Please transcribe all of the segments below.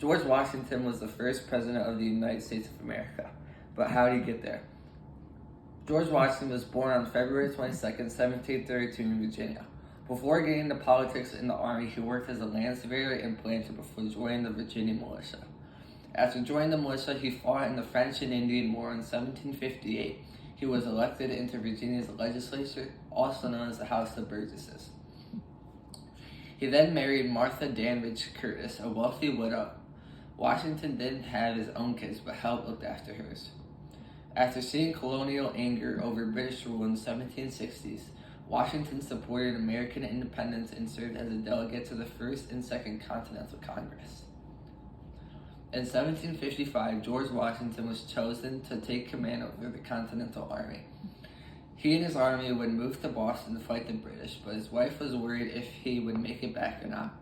George Washington was the first president of the United States of America. But how did he get there? George Washington was born on February 22nd, 1732 in Virginia. Before getting into politics in the Army, he worked as a land surveyor and planter before joining the Virginia militia. After joining the militia, he fought in the French and Indian War in 1758. He was elected into Virginia's legislature, also known as the House of Burgesses. He then married Martha Danvers Curtis, a wealthy widow. Washington didn't have his own kids, but helped look after hers. After seeing colonial anger over British rule in the 1760s, Washington supported American independence and served as a delegate to the First and Second Continental Congress. In 1755, George Washington was chosen to take command over the Continental Army. He and his army would move to Boston to fight the British, but his wife was worried if he would make it back or not.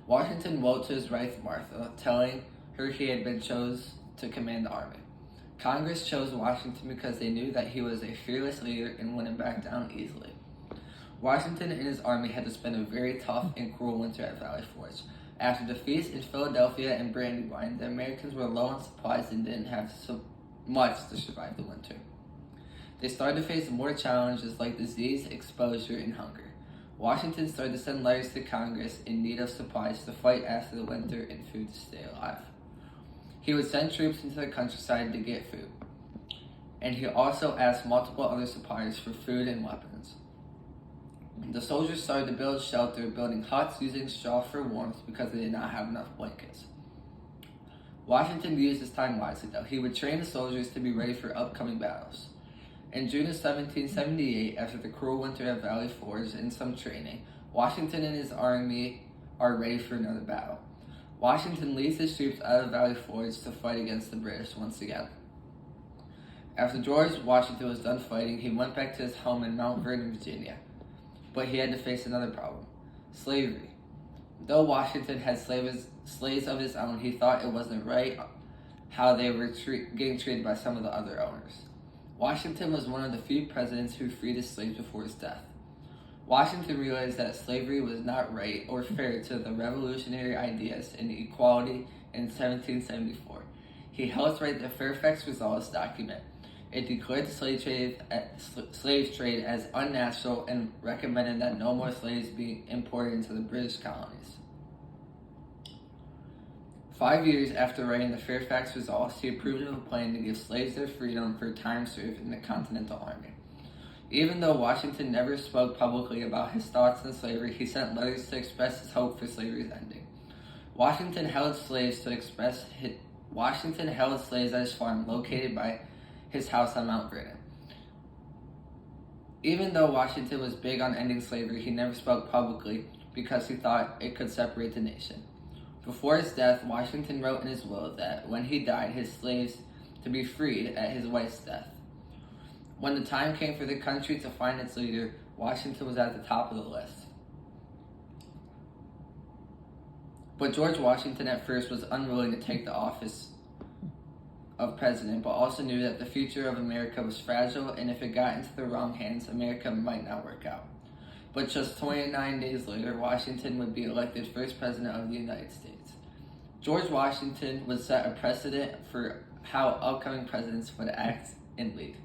Washington wrote to his wife Martha, telling her he had been chosen to command the army. Congress chose Washington because they knew that he was a fearless leader and wouldn't back down easily. Washington and his army had to spend a very tough and cruel winter at Valley Forge. After defeats in Philadelphia and Brandywine, the Americans were low on supplies and didn't have so much to survive the winter. They started to face more challenges like disease, exposure, and hunger. Washington started to send letters to Congress in need of supplies to fight after the winter and food to stay alive. He would send troops into the countryside to get food, and he also asked multiple other suppliers for food and weapons. The soldiers started to build shelter, building huts using straw for warmth because they did not have enough blankets. Washington used his time wisely, though. He would train the soldiers to be ready for upcoming battles. In June of 1778, after the cruel winter at Valley Forge and some training, Washington and his army are ready for another battle. Washington leads his troops out of Valley Forge to fight against the British once again. After George Washington was done fighting, he went back to his home in Mount Vernon, Virginia. But he had to face another problem: slavery. Though Washington had slaves of his own, he thought it wasn't right how they were getting treated by some of the other owners. Washington was one of the few presidents who freed his slaves before his death. Washington realized that slavery was not right or fair to the revolutionary ideas in equality in 1774. He helped write the Fairfax Results document. It declared the slave trade as unnatural and recommended that no more slaves be imported into the British colonies. 5 years after writing the Fairfax Results, he approved of a plan to give slaves their freedom for time served in the Continental Army. Even though Washington never spoke publicly about his thoughts on slavery, he sent letters to express his hope for slavery's ending. Washington held slaves at his farm located by his house on Mount Vernon. Even though Washington was big on ending slavery, he never spoke publicly because he thought it could separate the nation. Before his death, Washington wrote in his will that when he died, his slaves to be freed at his wife's death. When the time came for the country to find its leader, Washington was at the top of the list. But George Washington at first was unwilling to take the office of president, but also knew that the future of America was fragile, and if it got into the wrong hands, America might not work out. But just 29 days later, Washington would be elected first president of the United States. George Washington would set a precedent for how upcoming presidents would act and lead.